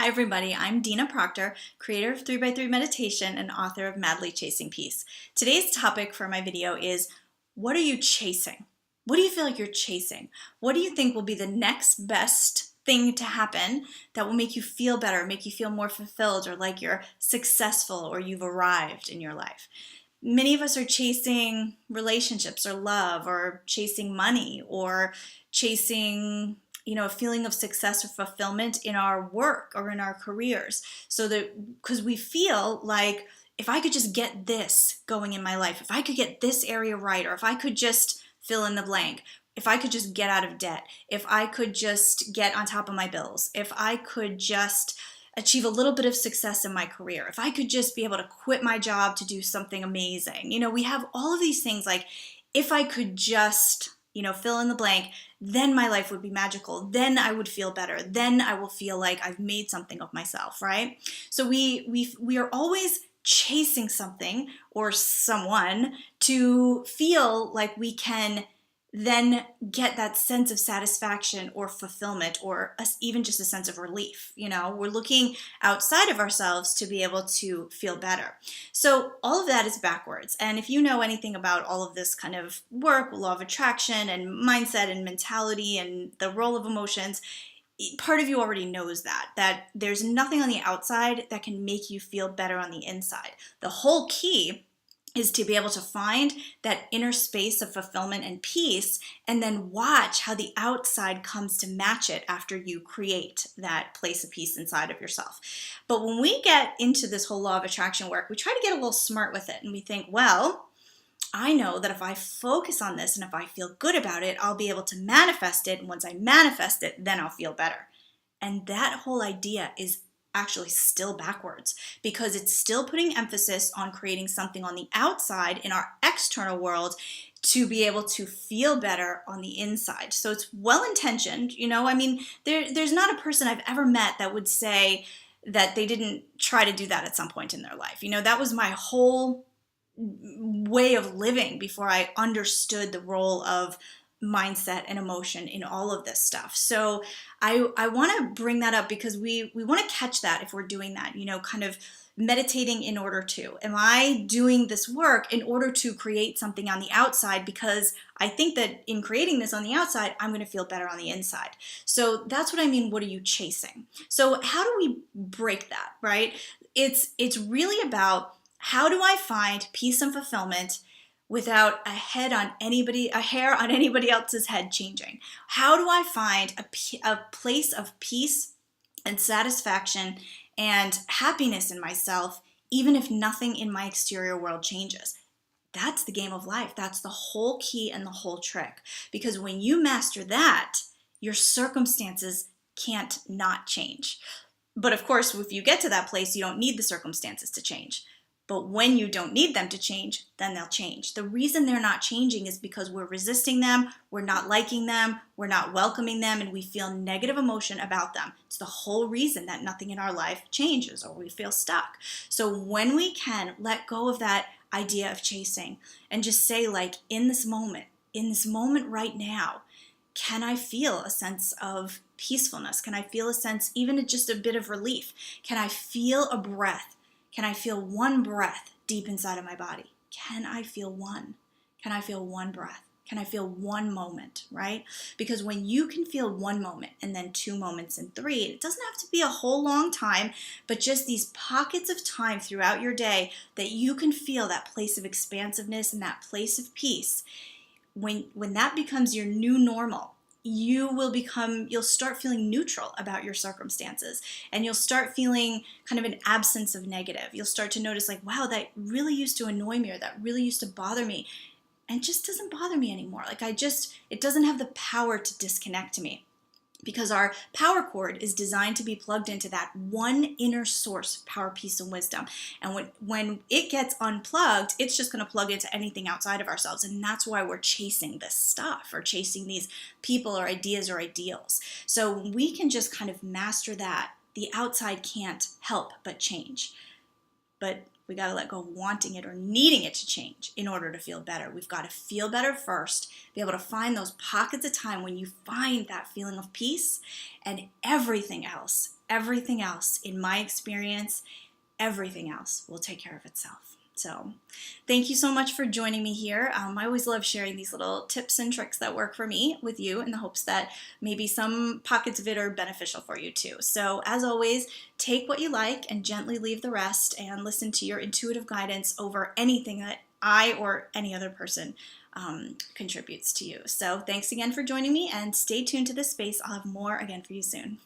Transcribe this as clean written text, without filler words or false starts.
Hi everybody, I'm Dina Proctor, creator of 3x3 Meditation and author of Madly Chasing Peace. Today's topic for my video is, what are you chasing? What do you feel like you're chasing? What do you think will be the next best thing to happen that will make you feel better, make you feel more fulfilled, or like you're successful or you've arrived in your life? Many of us are chasing relationships or love or chasing money or chasing a feeling of success or fulfillment in our work or in our careers. So that because we feel like if I could just get this going in my life, if I could get this area right, or if I could just fill in the blank, if I could just get out of debt, if I could just get on top of my bills, if I could just achieve a little bit of success in my career, if I could just be able to quit my job to do something amazing. We have all of these things like, if I could just, fill in the blank, then my life would be magical. Then I would feel better. Then I will feel like I've made something of myself, right? So we are always chasing something or someone to feel like we can then get that sense of satisfaction or fulfillment, or even just a sense of relief. We're looking outside of ourselves to be able to feel better. So all of that is backwards. And if you know anything about all of this kind of work, law of attraction and mindset and mentality and the role of emotions, part of you already knows that there's nothing on the outside that can make you feel better on the inside. The whole key is to be able to find that inner space of fulfillment and peace, and then watch how the outside comes to match it after you create that place of peace inside of yourself. But when we get into this whole law of attraction work, we try to get a little smart with it, and we think, well, I know that if I focus on this and if I feel good about it, I'll be able to manifest it, and once I manifest it, then I'll feel better. And that whole idea is actually still backwards, because it's still putting emphasis on creating something on the outside in our external world to be able to feel better on the inside. So it's well-intentioned, there's not a person I've ever met that would say that they didn't try to do that at some point in their life. That was my whole way of living before I understood the role of mindset and emotion in all of this stuff. So I want to bring that up because we want to catch that if we're doing that, kind of meditating in order to. Am I doing this work in order to create something on the outside because I think that in creating this on the outside, I'm going to feel better on the inside? So that's what I mean. What are you chasing? So how do we break that, right? It's really about, how do I find peace and fulfillment without a hair on anybody else's head changing? How do I find a place of peace and satisfaction and happiness in myself, even if nothing in my exterior world changes? That's the game of life. That's the whole key and the whole trick. Because when you master that, your circumstances can't not change. But of course, if you get to that place, you don't need the circumstances to change. But when you don't need them to change, then they'll change. The reason they're not changing is because we're resisting them, we're not liking them, we're not welcoming them, and we feel negative emotion about them. It's the whole reason that nothing in our life changes or we feel stuck. So when we can let go of that idea of chasing and just say, like, in this moment right now, can I feel a sense of peacefulness? Can I feel a sense, even just a bit of relief? Can I feel a breath? Can I feel one breath deep inside of my body? Can I feel one? Can I feel one breath? Can I feel one moment, right? Because when you can feel one moment and then 2 moments and 3, it doesn't have to be a whole long time, but just these pockets of time throughout your day that you can feel that place of expansiveness and that place of peace. When that becomes your new normal, you'll start feeling neutral about your circumstances, and you'll start feeling kind of an absence of negative. You'll start to notice, like, wow, that really used to annoy me, or that really used to bother me, and just doesn't bother me anymore. It doesn't have the power to disconnect me. Because our power cord is designed to be plugged into that one inner source, power, peace, and wisdom. And when it gets unplugged, it's just going to plug into anything outside of ourselves. And that's why we're chasing this stuff, or chasing these people or ideas or ideals. So we can just kind of master that. The outside can't help but change. But we got to let go of wanting it or needing it to change in order to feel better. We've got to feel better first, be able to find those pockets of time when you find that feeling of peace, and everything else everything else, in my experience, everything else will take care of itself. So thank you so much for joining me here. I always love sharing these little tips and tricks that work for me with you in the hopes that maybe some pockets of it are beneficial for you too. So as always, take what you like and gently leave the rest, and listen to your intuitive guidance over anything that I or any other person contributes to you. So thanks again for joining me, and stay tuned to this space. I'll have more again for you soon.